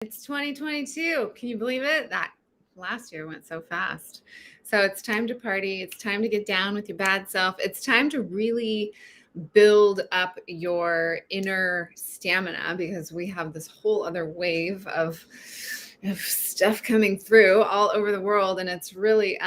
It's 2022. Can you believe it? That last year went so fast. So it's time to party. It's time to get down with your bad self. It's time to really build up your inner stamina because we have this whole other wave of stuff coming through all over the world, and it's really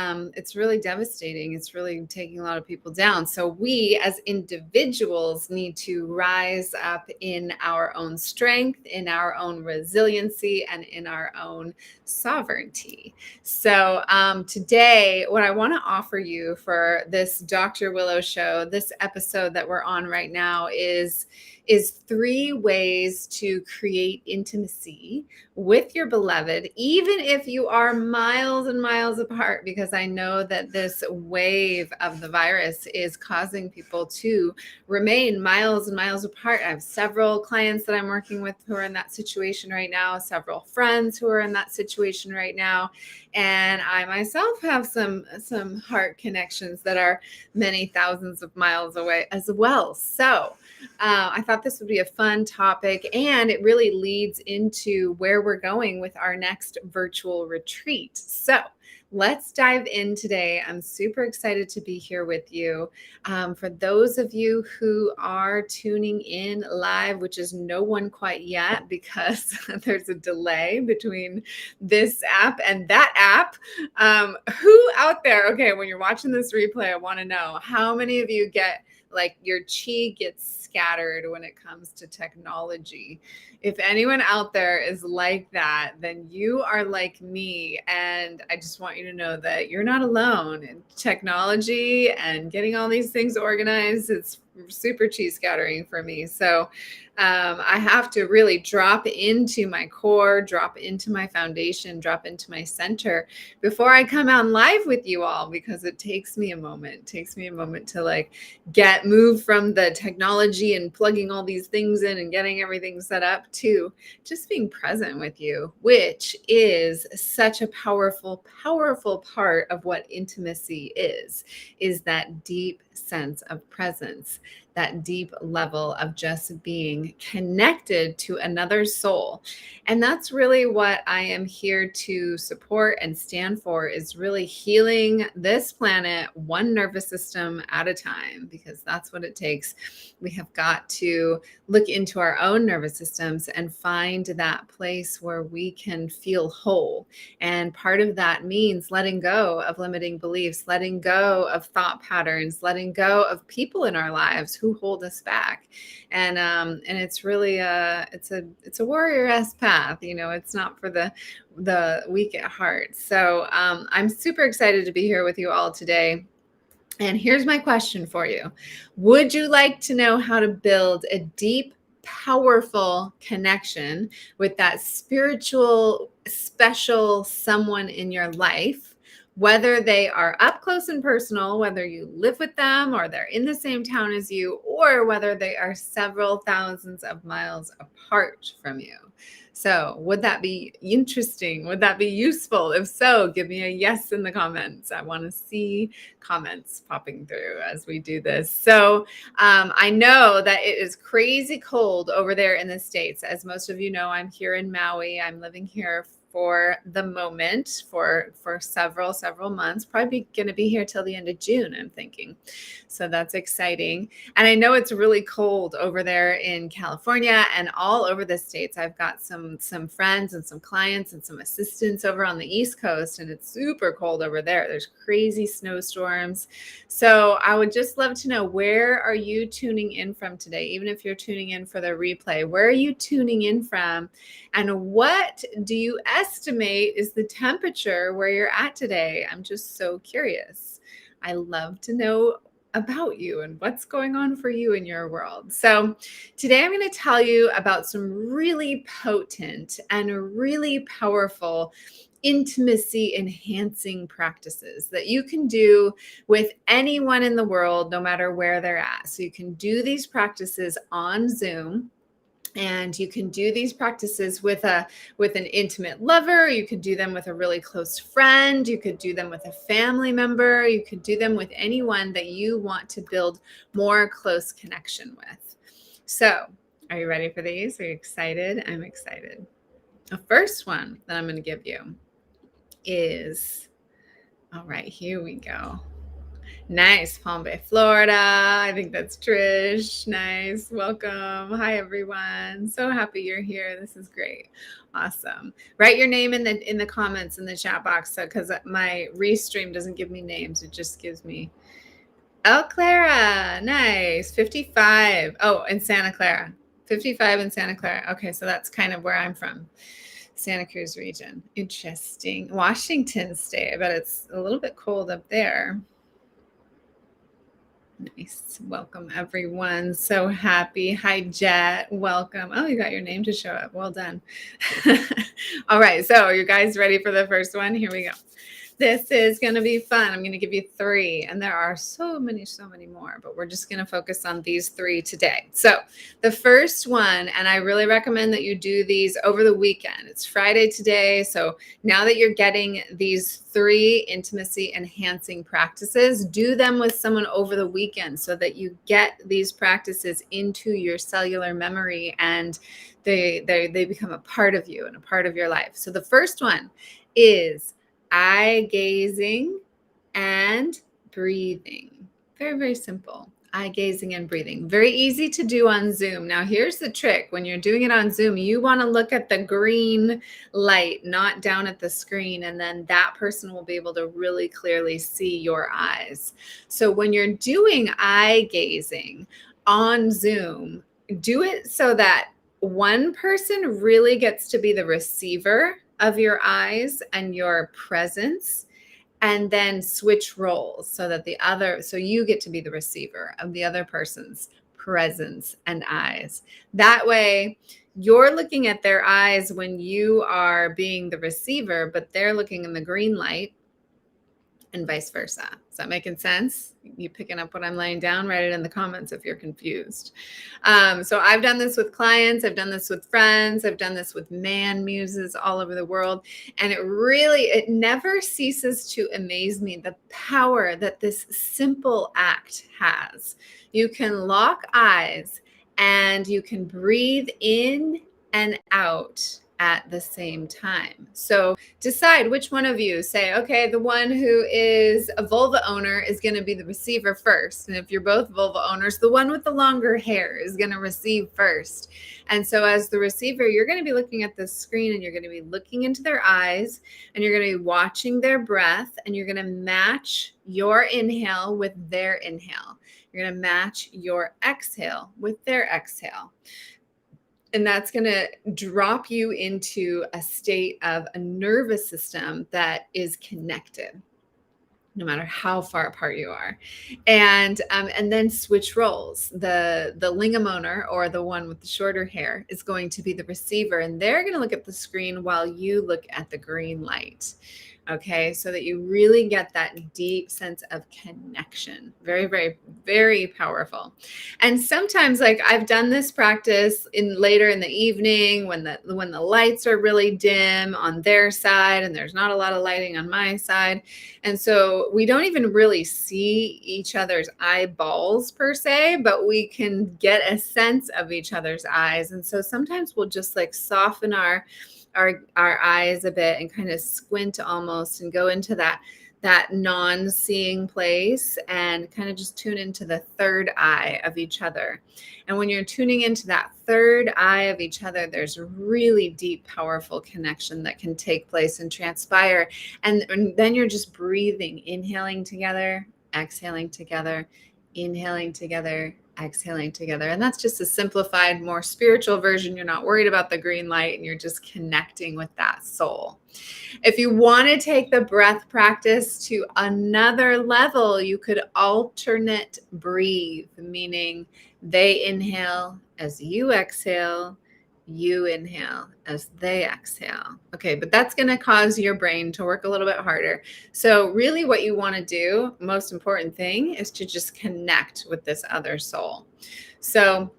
devastating. It's really taking a lot of people down. So we as individuals need to rise up in our own strength, in our own resiliency, and in our own sovereignty. So today, what I want to offer you for this Dr. Willow show, this episode that we're on right now, is 3 ways to create intimacy with your beloved, even if you are miles and miles apart, because I know that this wave of the virus is causing people to remain miles and miles apart. I have several clients that I'm working with who are in that situation right now, several friends who are in that situation right now. And I myself have some heart connections that are many thousands of miles away as well. So I thought this would be a fun topic, and it really leads into where we're going with our next virtual retreat. So let's dive in today. I'm super excited to be here with you. For those of you who are tuning in live, which is no one quite yet because there's a delay between this app and that app. Who out there, okay, when you're watching this replay, I want to know how many of you get like your chi gets scattered when it comes to technology. If anyone out there is like that, then you are like me. And I just want you to know that you're not alone in technology and getting all these things organized. It's super chi scattering for me. So I have to really drop into my core, drop into my foundation, drop into my center before I come on live with you all, because it takes me a moment. It takes me a moment to like get moved from the technology and plugging all these things in and getting everything set up to just being present with you, which is such a powerful, powerful part of what intimacy is that deep sense of presence, that deep level of just being connected to another soul. And that's really what I am here to support and stand for, is really healing this planet one nervous system at a time, because that's what it takes. We have got to look into our own nervous systems and find that place where we can feel whole. And part of that means letting go of limiting beliefs, letting go of thought patterns, letting go of people in our lives who hold us back. And it's really it's a warrior-esque path. You know, it's not for the weak at heart. So I'm super excited to be here with you all today. And here's my question for you. Would you like to know how to build a deep, powerful connection with that spiritual, special someone in your life, whether they are up close and personal, whether you live with them or they're in the same town as you, or whether they are several thousands of miles apart from you? So would that be interesting? Would that be useful? If so, give me a yes in the comments. I want to see comments popping through as we do this. So I know that it is crazy cold over there in the States. As most of you know, I'm here in Maui. I'm living here for the moment for several months, probably going to be here till the end of June, I'm thinking. So that's exciting. And I know it's really cold over there in California and all over the States. I've got some friends and some clients and some assistants over on the East Coast, and it's super cold over there. There's crazy snowstorms. So I would just love to know, where are you tuning in from today? Even if you're tuning in for the replay, where are you tuning in from? And what do you estimate is the temperature where you're at today? I'm just so curious. I love to know about you and what's going on for you in your world. So today I'm going to tell you about some really potent and really powerful intimacy enhancing practices that you can do with anyone in the world, no matter where they're at. So you can do these practices on Zoom. And you can do these practices with an intimate lover. You could do them with a really close friend. You could do them with a family member. You could do them with anyone that you want to build more close connection with. So, are you ready for these? Are you excited? I'm excited. The first one that I'm going to give you is, all right, here we go. Nice. Palm Bay, Florida. I think that's Trish. Nice. Welcome. Hi, everyone. So happy you're here. This is great. Awesome. Write your name in the comments in the chat box, because my restream doesn't give me names. It just gives me. Oh, Clara. Nice. 55. Oh, in Santa Clara. 55 in Santa Clara. Okay, so that's kind of where I'm from. Santa Cruz region. Interesting. Washington State. I bet it's a little bit cold up there. Nice. Welcome, everyone. So happy. Hi, Jet. Welcome. Oh, you got your name to show up. Well done. All right. So you guys ready for the first one? Here we go. This is going to be fun. I'm going to give you 3, and there are so many more, but we're just going to focus on these 3 today. So the first one, and I really recommend that you do these over the weekend. It's Friday today. So now that you're getting these 3 intimacy enhancing practices, do them with someone over the weekend so that you get these practices into your cellular memory and they become a part of you and a part of your life. So the first one is eye gazing and breathing. Very, very simple. Eye gazing and breathing. Very easy to do on Zoom. Now, here's the trick. When you're doing it on Zoom, you want to look at the green light, not down at the screen, and then that person will be able to really clearly see your eyes. So when you're doing eye gazing on Zoom, do it so that one person really gets to be the receiver of your eyes and your presence, and then switch roles so that so you get to be the receiver of the other person's presence and eyes. That way you're looking at their eyes when you are being the receiver, but they're looking in the green light, and vice versa. Is that making sense? You picking up what I'm laying down? Write it in the comments if you're confused. So I've done this with clients. I've done this with friends. I've done this with man muses all over the world. And it never ceases to amaze me, the power that this simple act has. You can lock eyes and you can breathe in and out at the same time. So decide which one of you. Say, okay, the one who is a vulva owner is going to be the receiver first. And if you're both vulva owners, the one with the longer hair is going to receive first. And so as the receiver, you're going to be looking at the screen and you're going to be looking into their eyes and you're going to be watching their breath and you're going to match your inhale with their inhale. You're going to match your exhale with their exhale. And that's going to drop you into a state of a nervous system that is connected, no matter how far apart you are. And then switch roles. The lingam owner, or the one with the shorter hair, is going to be the receiver, and they're going to look at the screen while you look at the green light. Okay, so that you really get that deep sense of connection. Very, very, very powerful. And sometimes, like, I've done this practice later in the evening when the lights are really dim on their side and there's not a lot of lighting on my side. And so we don't even really see each other's eyeballs per se, but we can get a sense of each other's eyes. And so sometimes we'll just like soften our eyes a bit and kind of squint almost and go into that non-seeing place and kind of just tune into the third eye of each other. And when you're tuning into that third eye of each other, there's a really deep, powerful connection that can take place and transpire. And then you're just breathing, inhaling together, exhaling together, inhaling together, exhaling together. And that's just a simplified, more spiritual version. You're not worried about the green light and you're just connecting with that soul. If you want to take the breath practice to another level, you could alternate breathe, meaning they inhale as you exhale, you inhale as they exhale. Okay, but that's going to cause your brain to work a little bit harder. So really what you want to do, most important thing, is to just connect with this other soul. So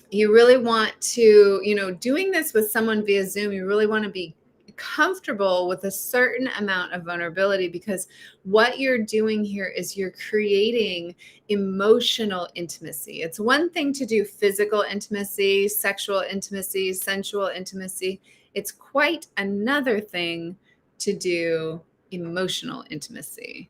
you really want to, doing this with someone via Zoom, you really want to be comfortable with a certain amount of vulnerability, because what you're doing here is you're creating emotional intimacy. It's one thing to do physical intimacy, sexual intimacy, sensual intimacy. It's quite another thing to do emotional intimacy.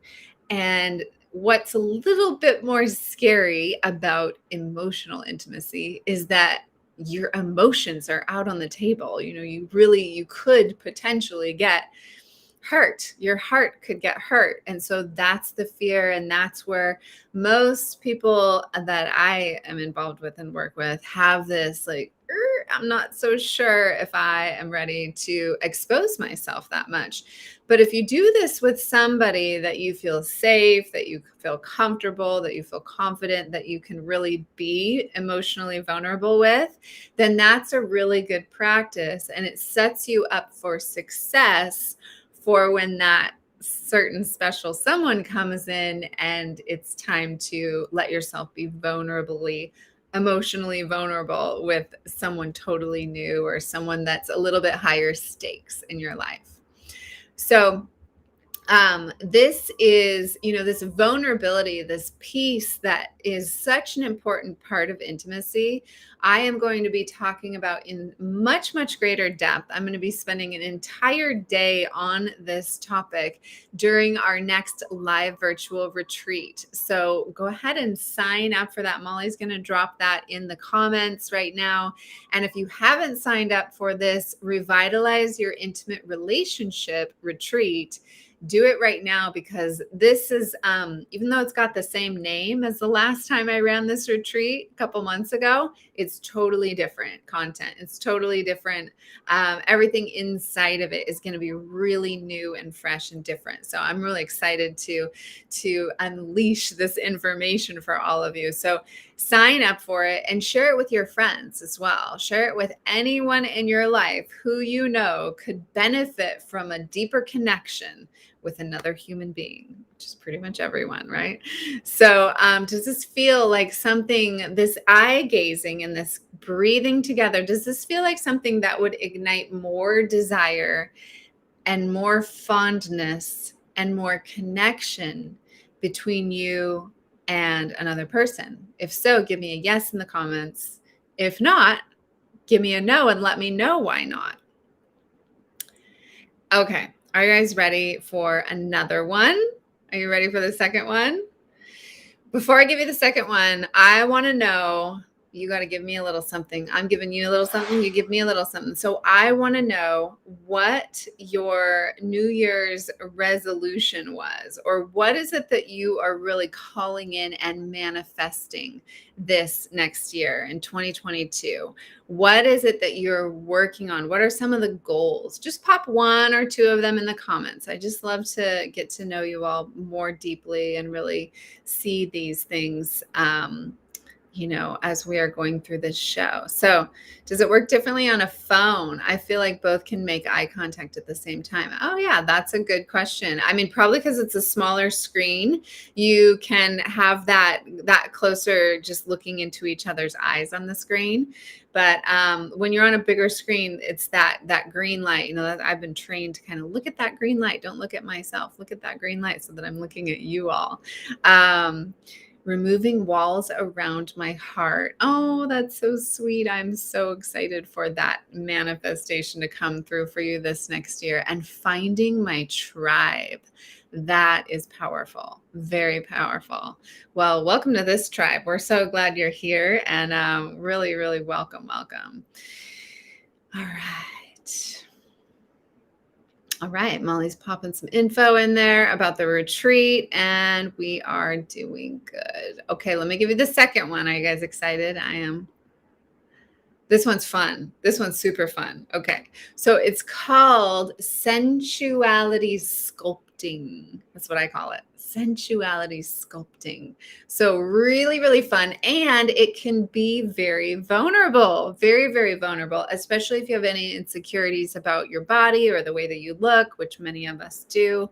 And what's a little bit more scary about emotional intimacy is that your emotions are out on the table. You could potentially get hurt. Your heart could get hurt. And so that's the fear. And that's where most people that I am involved with and work with have this like, I'm not so sure if I am ready to expose myself that much. But if you do this with somebody that you feel safe, that you feel comfortable, that you feel confident, that you can really be emotionally vulnerable with, then that's a really good practice. And it sets you up for success for when that certain special someone comes in and it's time to let yourself be emotionally vulnerable with someone totally new or someone that's a little bit higher stakes in your life. So this is, this vulnerability, this piece that is such an important part of intimacy. I am going to be talking about in much, much greater depth. I'm going to be spending an entire day on this topic during our next live virtual retreat. So go ahead and sign up for that. Molly's going to drop that in the comments right now. And if you haven't signed up for this Revitalize Your Intimate Relationship retreat, do it right now, because this is, even though it's got the same name as the last time I ran this retreat a couple months ago, it's totally different content. It's totally different. Everything inside of it is going to be really new and fresh and different. So I'm really excited to unleash this information for all of you. So sign up for it and share it with your friends as well. Share it with anyone in your life who you know could benefit from a deeper connection with another human being, which is pretty much everyone, right? So does this feel like something, this eye gazing and this breathing together, does this feel like something that would ignite more desire and more fondness and more connection between you and another person? If so, give me a yes in the comments. If not, give me a no and let me know why not. Okay. Are you guys ready for another one? Are you ready for the second one? Before I give you the second one, I want to know, you got to give me a little something. I'm giving you a little something. You give me a little something. So I want to know what your New Year's resolution was, or what is it that you are really calling in and manifesting this next year in 2022? What is it that you're working on? What are some of the goals? Just pop one or two of them in the comments. I just love to get to know you all more deeply and really see these things as we are going through this show. So does it work differently on a phone? I feel like both can make eye contact at the same time. Oh yeah, that's a good question. I mean, probably because it's a smaller screen, you can have that closer, just looking into each other's eyes on the screen. But when you're on a bigger screen, it's that green light, that I've been trained to kind of look at that green light. Don't look at myself, look at that green light, so that I'm looking at you all. Removing walls around my heart. Oh, that's so sweet. I'm so excited for that manifestation to come through for you this next year. And finding my tribe. That is powerful. Very powerful. Well, welcome to this tribe. We're so glad you're here, and really, really welcome. All right. All right, Molly's popping some info in there about the retreat, and we are doing good. Okay, let me give you the second one. Are you guys excited? I am. This one's fun. This one's super fun. Okay, so it's called Sensuality Sculpting. That's what I call it. Sensuality Sculpting. So really, really fun. And it can be very vulnerable, very, very vulnerable, especially if you have any insecurities about your body or the way that you look, which many of us do.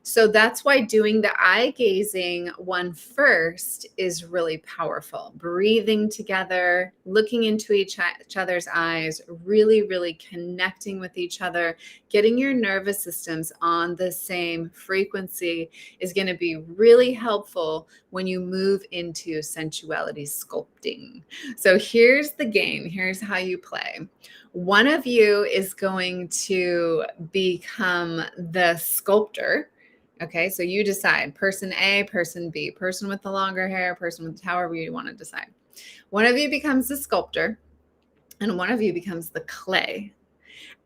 So that's why doing the eye gazing one first is really powerful. Breathing together, looking into each other's eyes, really, really connecting with each other, getting your nervous systems on the same frequency is going to be really helpful when you move into sensuality sculpting. So here's the game. Here's how you play. One of you is going to become the sculptor. Okay, so you decide person A, person B, person with the longer hair, person with however you want to decide. One of you becomes the sculptor and one of you becomes the clay.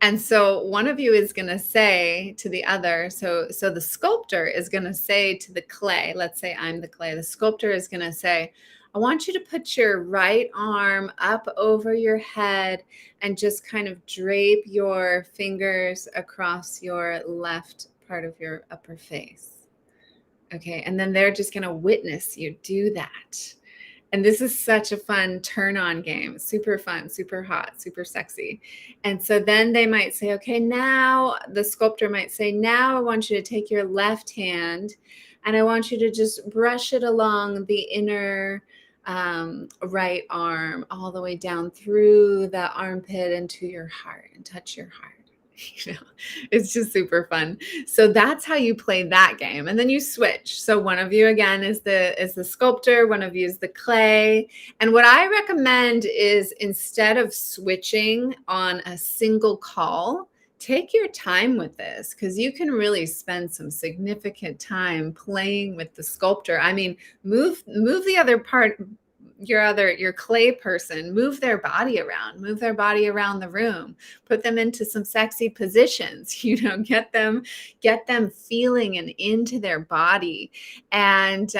And so one of you is going to say to the other, so the sculptor is going to say to the clay, let's say I'm the clay, the sculptor is going to say, I want you to put your right arm up over your head and just kind of drape your fingers across your left part of your upper face. Okay. And then they're just going to witness you do that. And this is such a fun turn on game, super fun, super hot, super sexy. And so then they might say, okay, now the sculptor might say, now I want you to take your left hand and I want you to just brush it along the inner right arm all the way down through the armpit into your heart and touch your heart. You know, it's just super fun. So that's how you play that game. And then you switch. So one of you again is the sculptor, one of you is the clay. And what I recommend is instead of switching on a single call, take your time with this because you can really spend some significant time playing with the sculptor. I mean, move the other part, your clay person, move their body around the room, put them into some sexy positions, you know, get them feeling and into their body. And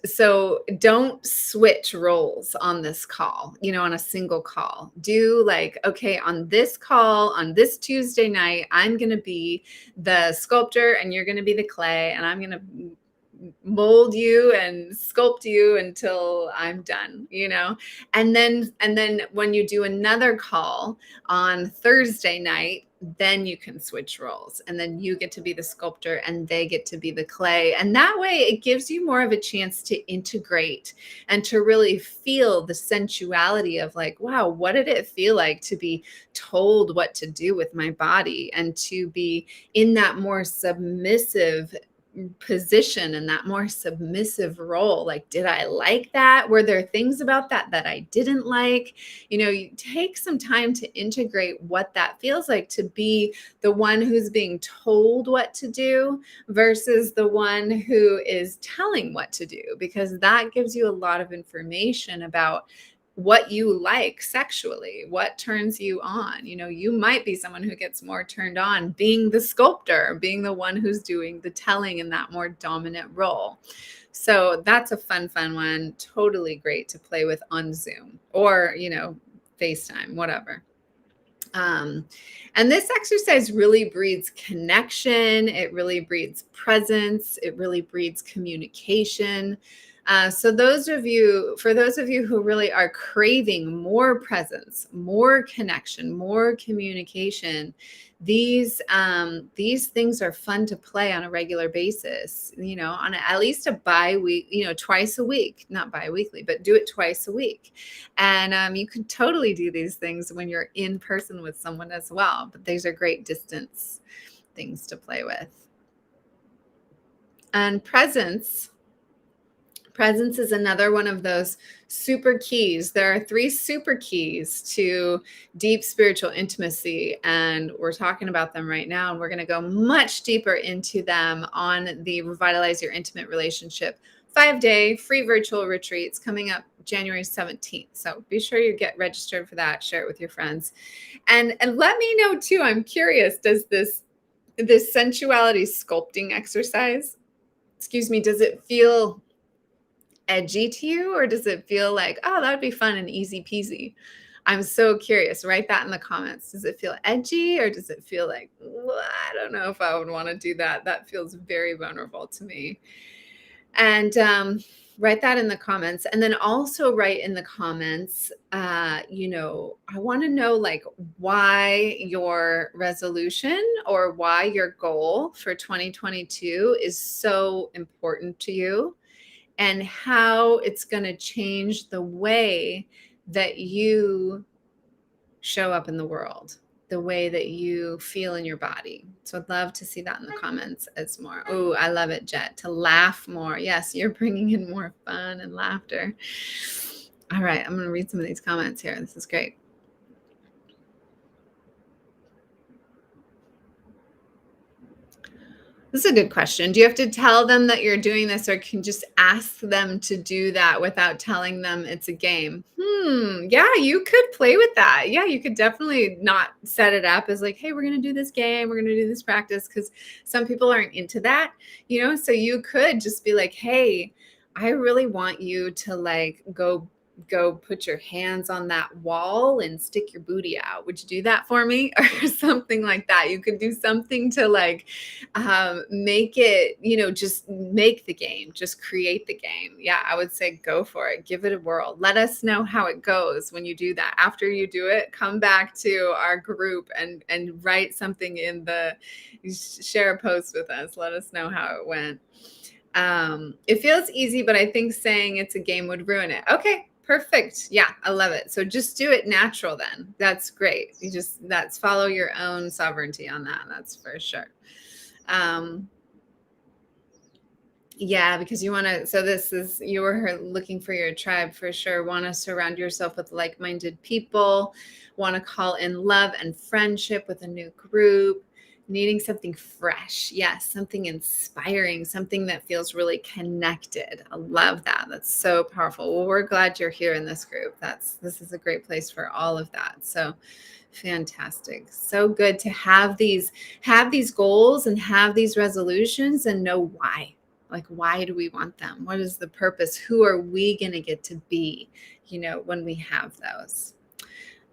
so don't switch roles on this call, you know, on a single call. Do like, okay, on this call, on this Tuesday night, I'm going to be the sculptor and you're going to be the clay, and I'm going to mold you and sculpt you until I'm done, you know? And then when you do another call on Thursday night, then you can switch roles and then you get to be the sculptor and they get to be the clay. And that way it gives you more of a chance to integrate and to really feel the sensuality of like, wow, what did it feel like to be told what to do with my body and to be in that more submissive position and that more submissive role? Like, did I like that? Were there things about that I didn't like? You know, you take some time to integrate what that feels like to be the one who's being told what to do versus the one who is telling what to do, because that gives you a lot of information about what you like sexually, what turns you on. You know, you might be someone who gets more turned on being the sculptor, being the one who's doing the telling in that more dominant role. So that's a fun one. Totally great to play with on Zoom or, you know, FaceTime, whatever. And this exercise really breeds connection. It really breeds presence. It really breeds communication. So for those of you who really are craving more presence, more connection, more communication, these things are fun to play on a regular basis, you know, on at least a bi-week, you know, twice a week, not bi-weekly, but do it twice a week. And you can totally do these things when you're in person with someone as well. But these are great distance things to play with. And presence is another one of those super keys. There are 3 super keys to deep spiritual intimacy, and we're talking about them right now. And we're going to go much deeper into them on the Revitalize Your Intimate Relationship 5-day free virtual retreats coming up January 17th. So be sure you get registered for that. Share it with your friends. And let me know too, I'm curious, does this sensuality sculpting exercise, does it feel edgy to you, or does it feel like, oh, that would be fun and easy peasy? I'm so curious. Write that in the comments. Does it feel edgy, or does it feel like, well, I don't know if I would want to do that? That feels very vulnerable to me. And write that in the comments. And then also write in the comments, you know, I want to know like why your resolution or why your goal for 2022 is so important to you, and how it's going to change the way that you show up in the world, the way that you feel in your body. So I'd love to see that in the comments as more. Oh, I love it, Jet, to laugh more. Yes, you're bringing in more fun and laughter. All right, I'm going to read some of these comments here. This is great. This is a good question. Do you have to tell them that you're doing this, or can you just ask them to do that without telling them it's a game? Yeah, you could play with that. Yeah, you could definitely not set it up as like, hey, we're going to do this game, we're going to do this practice, because some people aren't into that, So you could just be like, hey, I really want you to like go put your hands on that wall and stick your booty out. Would you do that for me? Or something like that. You could do something to like make it, just make the game, just create the game. Yeah, I would say go for it. Give it a whirl. Let us know how it goes when you do that. After you do it, come back to our group and write something share a post with us. Let us know how it went. It feels easy, but I think saying it's a game would ruin it. Okay, perfect. Yeah, I love it. So just do it natural then. That's great. That's follow your own sovereignty on that. That's for sure. Yeah, because you want to, so this is, you were looking for your tribe for sure. Want to surround yourself with like-minded people, want to call in love and friendship with a new group, needing something fresh. Yes, something inspiring, something that feels really connected. I love that. That's so powerful. Well, we're glad you're here in this group. This is a great place for all of that. So fantastic. So good to have these goals and have these resolutions and know why. Like, why do we want them? What is the purpose? Who are we going to get to be, when we have those?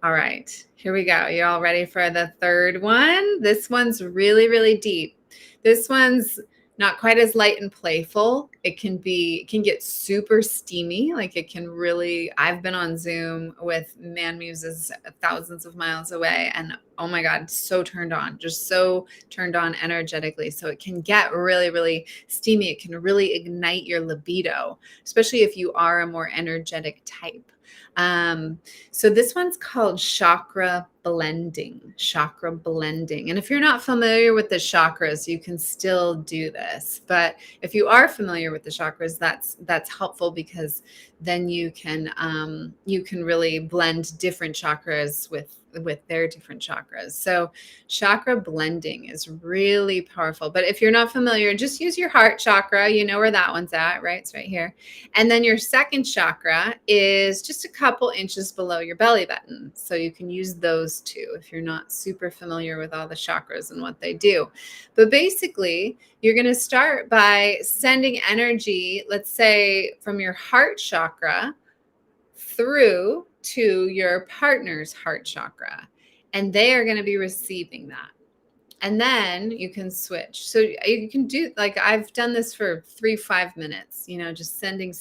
All right, here we go. You all ready for the third one? This one's really, really deep. This one's not quite as light and playful. It can get super steamy. Like it can really, I've been on Zoom with man muses thousands of miles away, and oh my God, so turned on, just so turned on energetically. So it can get really, really steamy. It can really ignite your libido, especially if you are a more energetic type. So this one's called chakra blending. And if you're not familiar with the chakras, you can still do this. But if you are familiar with the chakras, that's helpful, because then you can really blend different chakras with their different chakras. So chakra blending is really powerful. But if you're not familiar, just use your heart chakra. You know where that one's at, right? It's right here. And then your second chakra is just a couple inches below your belly button. So you can use those two if you're not super familiar with all the chakras and what they do. But basically, you're going to start by sending energy, let's say from your heart chakra through to your partner's heart chakra, and they are going to be receiving that. And then you can switch. So you can do, like, I've done this for 3-5 minutes, just sending,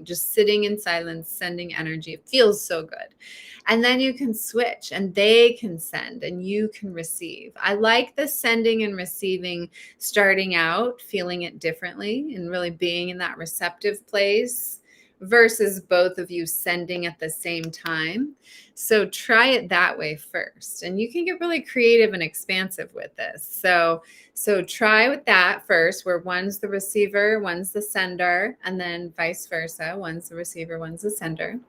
just sitting in silence, sending energy. It feels so good. And then you can switch, and they can send and you can receive. I like the sending and receiving, starting out, feeling it differently and really being in that receptive place versus both of you sending at the same time. So try it that way first, and you can get really creative and expansive with this. So try with that first, where one's the receiver, one's the sender, and then vice versa. One's the receiver, one's the sender.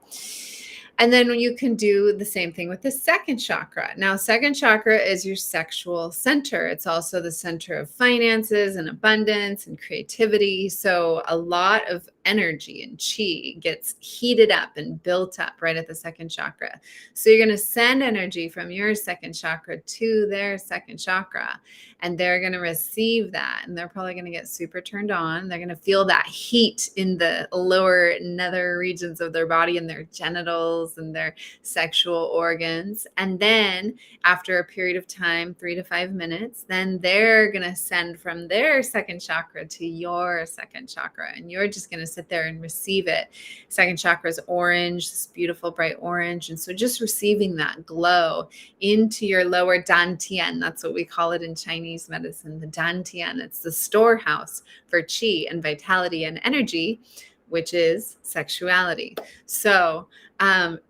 And then you can do the same thing with the second chakra. Now, second chakra is your sexual center. It's also the center of finances and abundance and creativity. So a lot of energy and chi gets heated up and built up right at the second chakra. So you're going to send energy from your second chakra to their second chakra, and they're going to receive that. And they're probably going to get super turned on. They're going to feel that heat in the lower nether regions of their body and their genitals and their sexual organs. And then after a period of time, 3 to 5 minutes, then they're going to send from their second chakra to your second chakra. And you're just going to sit there and receive it. Second chakra is orange, this beautiful bright orange. And so just receiving that glow into your lower dantian. That's what we call it in Chinese medicine, the dantian. It's the storehouse for chi and vitality and energy, which is sexuality. So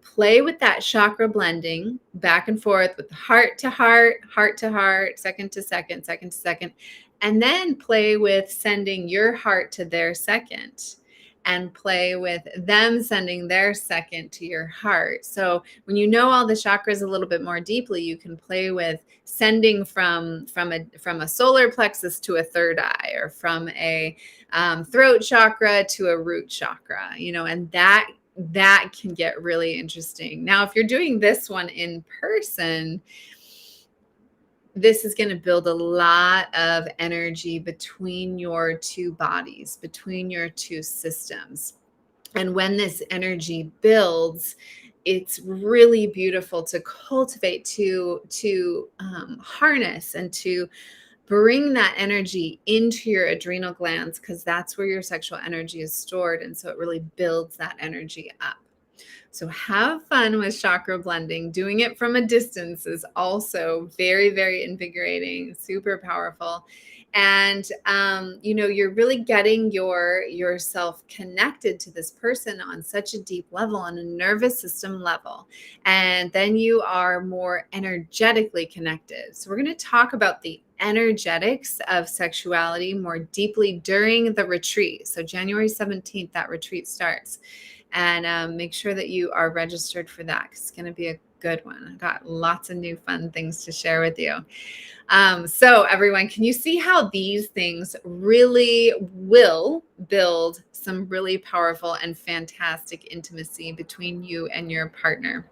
play with that chakra blending back and forth with heart to heart, second to second, and then play with sending your heart to their second. and play with them sending their second to your heart. So when you know all the chakras a little bit more deeply, you can play with sending from a solar plexus to a third eye, or from a throat chakra to a root chakra, and that can get really interesting. Now, if you're doing this one in person, this is going to build a lot of energy between your two bodies, between your two systems. And when this energy builds, it's really beautiful to cultivate, to harness, and to bring that energy into your adrenal glands, because that's where your sexual energy is stored. And so it really builds that energy up. So have fun with chakra blending. Doing it from a distance is also very, very invigorating, super powerful. And, you're really getting yourself connected to this person on such a deep level, on a nervous system level. And then you are more energetically connected. So we're going to talk about the energetics of sexuality more deeply during the retreat. So January 17th, that retreat starts. And make sure that you are registered for that, because it's going to be a good one. I got lots of new fun things to share with you. So everyone, can you see how these things really will build some really powerful and fantastic intimacy between you and your partner?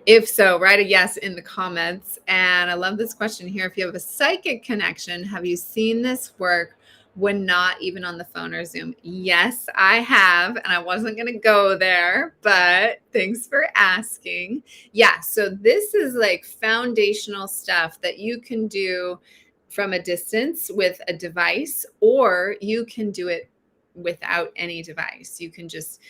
If so, write a yes in the comments. And I love this question here. If you have a psychic connection, have you seen this work when not even on the phone or Zoom? Yes, I have. And I wasn't going to go there, but thanks for asking. Yeah. So this is like foundational stuff that you can do from a distance with a device, or you can do it without any device. You can just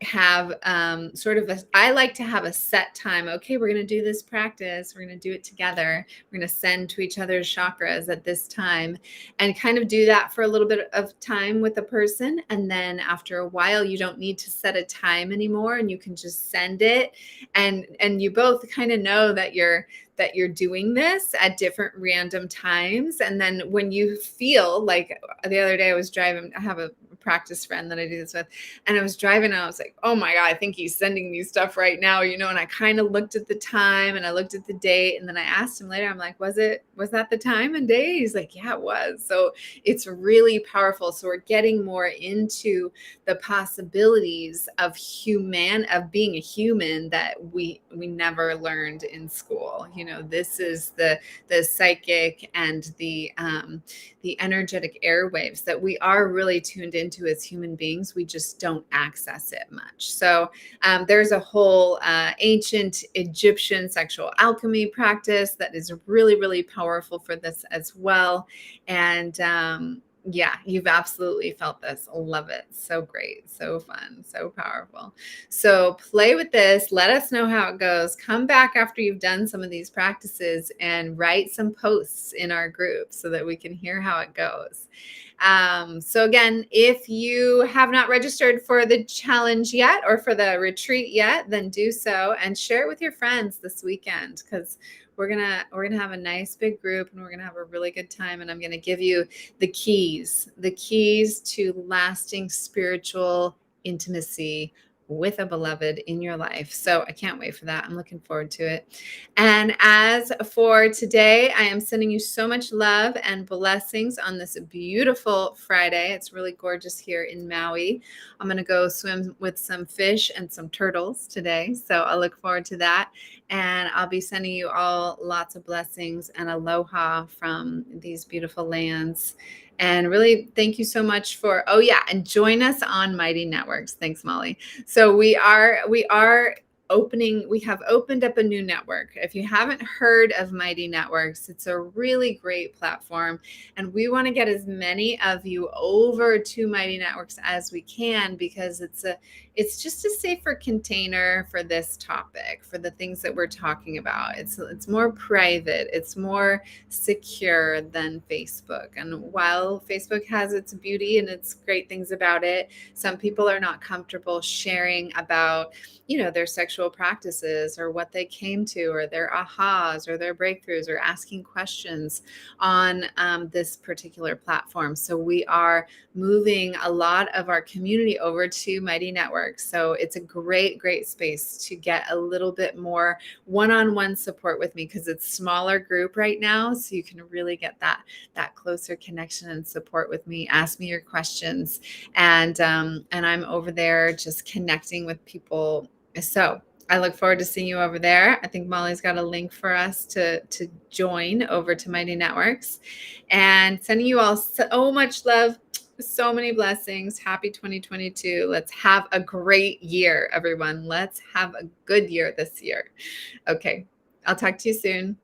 have I like to have a set time. Okay, we're going to do this practice. We're going to do it together. We're going to send to each other's chakras at this time, and kind of do that for a little bit of time with a person. And then after a while, you don't need to set a time anymore, and you can just send it. And you both kind of know that you're doing this at different random times. And then when you feel like, the other day I was driving, I have a practice friend that I do this with, and I was driving and I was like, oh my God, I think he's sending me stuff right now, and I kind of looked at the time and I looked at the date, and then I asked him later, I'm like, was that the time and day? He's like, yeah, it was. So it's really powerful. So we're getting more into the possibilities of being a human that we never learned in school. This is the psychic and the energetic airwaves that we are really tuned into as human beings. We just don't access it much. So there's a whole ancient Egyptian sexual alchemy practice that is really, really powerful for this as well. And yeah, you've absolutely felt this. Love it. So great. So fun. So powerful. So play with this. Let us know how it goes. Come back after you've done some of these practices and write some posts in our group so that we can hear how it goes. So again, if you have not registered for the challenge yet, or for the retreat yet, then do so and share it with your friends this weekend, because we're gonna have a nice big group, and we're gonna have a really good time. And I'm gonna give you the keys to lasting spiritual intimacy with a beloved in your life. So I can't wait for that. I'm looking forward to it. And as for today, I am sending you so much love and blessings on this beautiful Friday. It's really gorgeous here in Maui. I'm going to go swim with some fish and some turtles today. So I look forward to that. And I'll be sending you all lots of blessings and aloha from these beautiful lands. And really, thank you so much for, and join us on Mighty Networks. Thanks, Molly. So we have opened up a new network. If you haven't heard of Mighty Networks, it's a really great platform, and we want to get as many of you over to Mighty Networks as we can, because it's just a safer container for this topic, for the things that we're talking about. It's more private, it's more secure than Facebook. And while Facebook has its beauty and its great things about it, some people are not comfortable sharing about, their sexual spiritual practices or what they came to, or their ahas or their breakthroughs, or asking questions on this particular platform. So we are moving a lot of our community over to Mighty Networks. So it's a great, great space to get a little bit more one-on-one support with me, because it's smaller group right now. So you can really get that closer connection and support with me. Ask me your questions, and I'm over there just connecting with people. So I look forward to seeing you over there. I think Molly's got a link for us to join over to Mighty Networks, and sending you all so much love, so many blessings. Happy 2022. Let's have a great year, everyone. Let's have a good year this year. Okay. I'll talk to you soon.